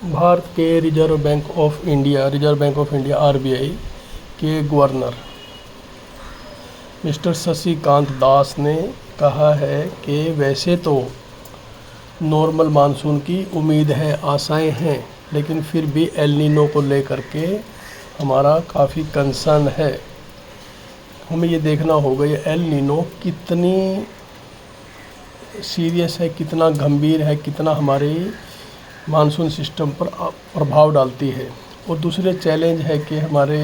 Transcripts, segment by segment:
भारत के reserve bank of India RBI के governor mister Shashikant Das ने कहा है कि वैसे तो नॉर्मल मानसून की उम्मीद है, आशाएं हैं, लेकिन फिर भी एल नीनो को लेकर के हमारा काफ़ी कंसर्न है। हमें ये देखना होगा ये एल नीनो कितनी सीरियस है, कितना गंभीर है, कितना हमारे मानसून सिस्टम पर प्रभाव डालती है। और दूसरे चैलेंज है कि हमारे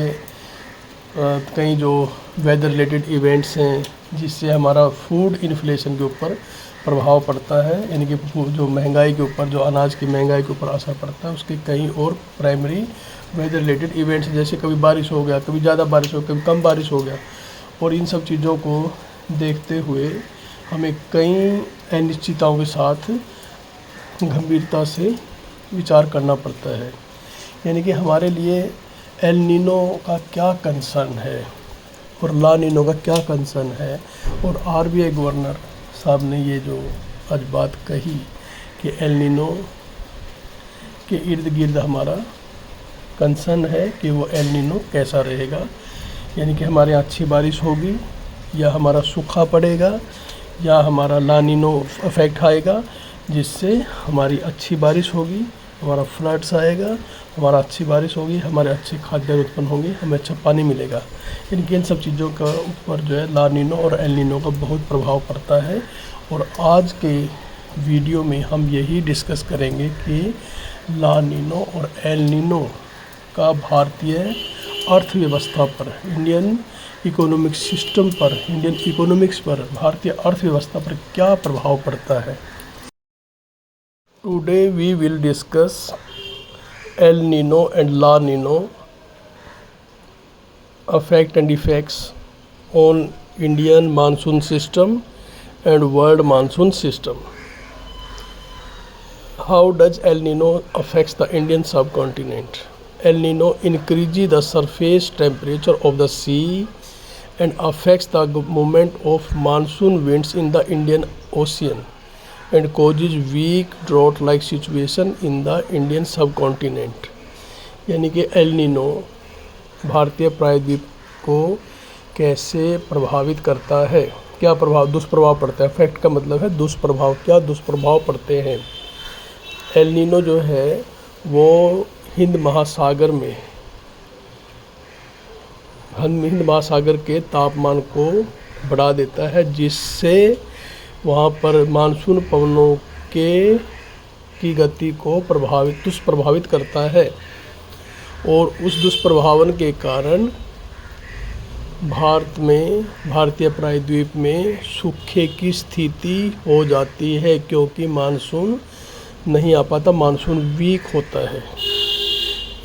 कई जो वेदर रिलेटेड इवेंट्स हैं जिससे हमारा फूड इन्फ्लेशन के ऊपर प्रभाव पड़ता है, यानी कि जो महंगाई के ऊपर, जो अनाज की महंगाई के ऊपर असर पड़ता है, उसके कई और प्राइमरी वेदर रिलेटेड इवेंट्स, जैसे कभी बारिश हो गया, कभी ज़्यादा बारिश हो गया, कभी कम बारिश हो गया। और इन सब चीज़ों को देखते हुए हमें कई अनिश्चितताओं के साथ गंभीरता से विचार करना पड़ता है। यानी कि हमारे लिए एल नीनो का क्या कंसर्न है और ला नीनो का क्या कंसर्न है। और आरबीआई गवर्नर साहब ने ये जो आज बात कही कि एल नीनो के इर्द गिर्द हमारा कंसर्न है कि वो एल नीनो कैसा रहेगा, यानी कि हमारे यहाँ अच्छी बारिश होगी या हमारा सूखा पड़ेगा या हमारा ला नीनो इफेक्ट आएगा जिससे हमारी अच्छी बारिश होगी, हमारा फ्लड्स आएगा, हमारा अच्छी बारिश होगी, हमारे अच्छे खाद्यान्न उत्पन्न होंगे, हमें अच्छा पानी मिलेगा। यानी कि इन सब चीज़ों का ऊपर जो है ला नीनो और एल नीनो का बहुत प्रभाव पड़ता है। और आज के वीडियो में हम यही डिस्कस करेंगे कि ला नीनो और एल नीनो का भारतीय अर्थव्यवस्था पर, इंडियन इकोनॉमिक सिस्टम पर, इंडियन इकोनॉमिक्स पर, भारतीय अर्थव्यवस्था पर क्या प्रभाव पड़ता है। Today we will discuss El Nino and La Nino effect and effects on Indian monsoon system and world monsoon system. How does El Nino affects the Indian subcontinent? El Nino increases the surface temperature of the sea and affects the movement of monsoon winds in the Indian Ocean and causes weak drought like situation in the Indian subcontinent। यानी कि El Nino भारतीय प्रायद्वीप को कैसे प्रभावित करता है, क्या प्रभाव, दुष्प्रभाव पड़ता है। इफेक्ट का मतलब है दुष्प्रभाव, क्या दुष्प्रभाव पड़ते हैं। एल नीनो जो है वो हिंद महासागर के तापमान को बढ़ा देता है, जिससे वहाँ पर मानसून पवनों की गति को दुष्प्रभावित करता है। और उस दुष्प्रभावन के कारण भारतीय प्रायद्वीप में सूखे की स्थिति हो जाती है, क्योंकि मानसून नहीं आ पाता, मानसून वीक होता है।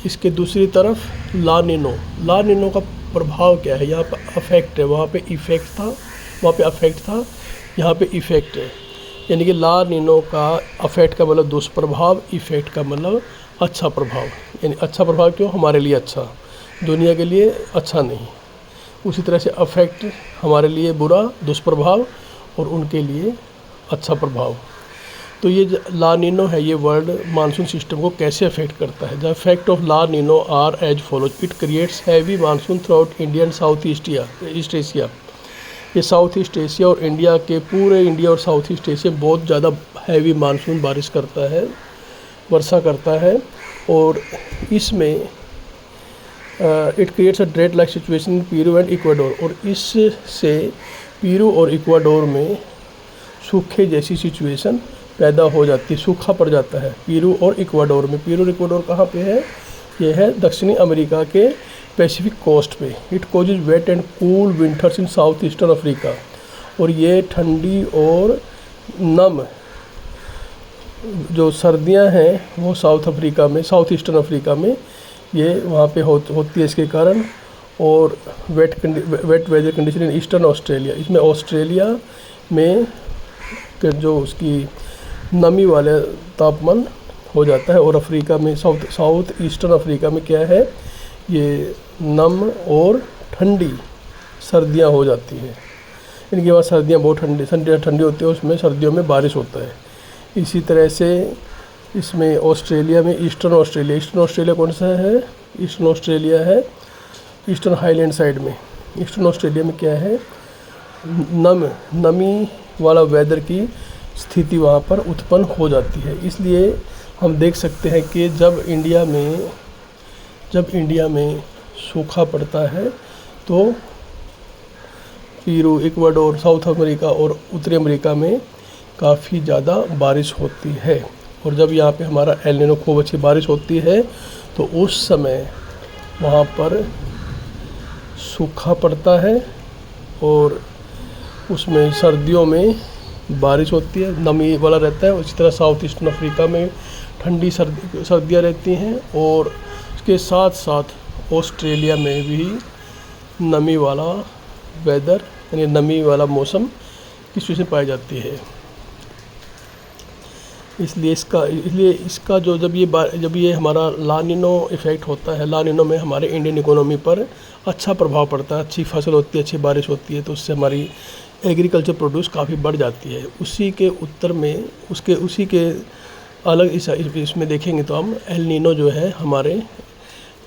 इसके दूसरी तरफ ला नीनो का प्रभाव क्या है। यहाँ पर अफेक्ट है, वहाँ पे इफ़ेक्ट था, वहाँ पे अफेक्ट था, यहाँ पे इफ़ेक्ट है। यानी कि ला नीनो का अफेक्ट का मतलब दुष्प्रभाव, इफ़ेक्ट का मतलब अच्छा प्रभाव। यानी अच्छा प्रभाव क्यों, हमारे लिए अच्छा, दुनिया के लिए अच्छा नहीं। उसी तरह से अफेक्ट हमारे लिए बुरा, दुष्प्रभाव, और उनके लिए अच्छा प्रभाव। तो ये ला नीनो है, ये वर्ल्ड मानसून सिस्टम को कैसे अफेक्ट करता है। The effect of La Nino are as follows. It creates heavy monsoon throughout India and South East Asia. ये साउथ ईस्ट एशिया और इंडिया के पूरे इंडिया और साउथ ईस्ट एशिया में बहुत ज़्यादा हैवी मानसून बारिश करता है, वर्षा करता है। और इसमें it creates a drought like situation in Peru and Ecuador. और इससे पेरू और इक्वाडोर में सूखे जैसी सिचुएशन पैदा हो जाती है, सूखा पड़ जाता है पेरू और इक्वाडोर में। पेरू और इक्वाडोर कहाँ पे है, ये है दक्षिणी अमेरिका के पैसिफिक कोस्ट पे। It causes wet and cool winters in south eastern Africa. और ये ठंडी और नम जो सर्दियां हैं वो साउथ ईस्टर्न अफ्रीका में ये वहाँ पे होती है इसके कारण। और wet weather condition in eastern Australia. इसमें ऑस्ट्रेलिया में जो उसकी नमी वाले तापमान हो जाता है। और अफ्रीका में साउथ ईस्टर्न अफ्रीका में क्या है, ये नम और ठंडी सर्दियां हो जाती हैं। इनके बाद सर्दियां बहुत ठंडी होती है, उसमें सर्दियों में बारिश होता है। इसी तरह से इसमें ऑस्ट्रेलिया में ईस्टर्न ऑस्ट्रेलिया कौन सा है? ईस्टर्न ऑस्ट्रेलिया है ईस्टर्न हाईलैंड साइड में। ईस्टर्न ऑस्ट्रेलिया में क्या है, नमी वाला वेदर की स्थिति वहाँ पर उत्पन्न हो जाती है। इसलिए हम देख सकते हैं कि जब इंडिया में सूखा पड़ता है तो पेरू, इक्वाडोर, साउथ अमेरिका और उत्तरी अमेरिका में काफ़ी ज़्यादा बारिश होती है। और जब यहाँ पे हमारा एल नीनो खूब अच्छी बारिश होती है तो उस समय वहाँ पर सूखा पड़ता है और उसमें सर्दियों में बारिश होती है, नमी वाला रहता है। उसी तरह साउथ ईस्टर्न अफ्रीका में ठंडी सर्दियाँ रहती हैं और इसके साथ साथ ऑस्ट्रेलिया में भी नमी वाला वेदर यानी नमी वाला मौसम की सिचुएशन पाई जाती है। इसलिए इसका जो जब ये हमारा ला नीनो इफ़ेक्ट होता है, ला नीनो में हमारे इंडियन इकोनॉमी पर अच्छा प्रभाव पड़ता है। अच्छी फसल होती है, अच्छी बारिश होती है, तो उससे हमारी एग्रीकल्चर प्रोड्यूस काफ़ी बढ़ जाती है। उसी के उत्तर में उसी के अलग इसमें देखेंगे तो हम एल नीनो जो है हमारे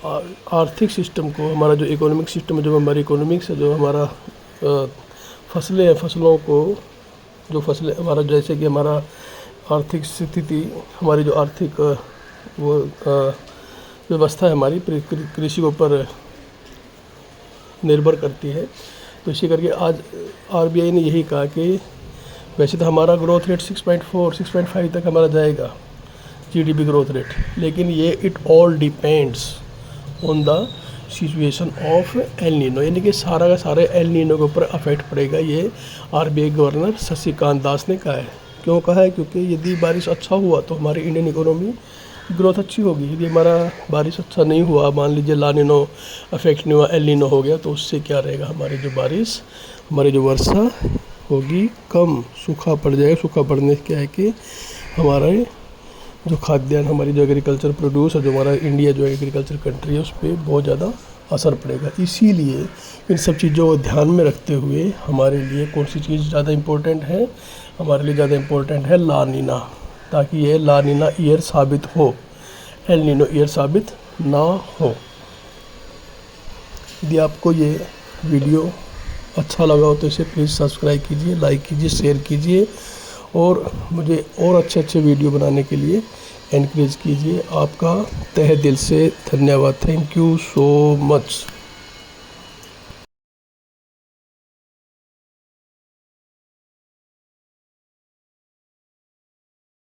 आर्थिक सिस्टम को, हमारा जो इकोनॉमिक सिस्टम है, जो हमारी इकोनॉमिक्स है, जो हमारा फसलें हैं, फसलों को जो फसलें हमारा जैसे कि हमारा आर्थिक स्थिति, हमारी जो आर्थिक वो व्यवस्था है हमारी कृषि के ऊपर निर्भर करती है। तो इसी करके आज आरबीआई ने यही कहा कि वैसे तो हमारा ग्रोथ रेट 6.5 तक हमारा जाएगा जीडीपी ग्रोथ रेट, लेकिन ये it all depends on the situation of El Nino, यानी कि सारा का सारा एल नीनो के ऊपर अफेक्ट पड़ेगा। ये आरबीआई गवर्नर शक्तिकांत दास ने कहा है। क्यों कहा है? क्योंकि यदि बारिश अच्छा हुआ तो हमारी इंडियन इकोनॉमी ग्रोथ अच्छी होगी। यदि हमारा बारिश अच्छा नहीं हुआ, मान लीजिए ला नीनो अफेक्ट नहीं हुआ, एल नीनो हो गया, तो उससे क्या रहेगा, हमारी जो बारिश, हमारी जो वर्षा होगी कम, सूखा पड़ जाएगा। सूखा पड़ने से क्या है कि हमारे जो खाद्यान्न, हमारी जो एग्रीकल्चर प्रोड्यूस है, जो हमारा इंडिया जो एग्रीकल्चर कंट्री है, उस पर बहुत ज़्यादा असर पड़ेगा। इसीलिए इन सब चीज़ों को ध्यान में रखते हुए हमारे लिए कौन सी चीज़ ज़्यादा इम्पोर्टेंट है? हमारे लिए ज़्यादा इम्पोर्टेंट है ला नीना, ताकि ये ला नीना ईयर साबित हो, एल नीनो ईयर साबित ना हो। यदि आपको ये वीडियो अच्छा लगा हो तो इसे प्लीज़ सब्सक्राइब कीजिए, लाइक कीजिए, शेयर कीजिए और मुझे और अच्छे वीडियो बनाने के लिए एनकरेज कीजिए। आपका तहे दिल से धन्यवाद। Thank you so much.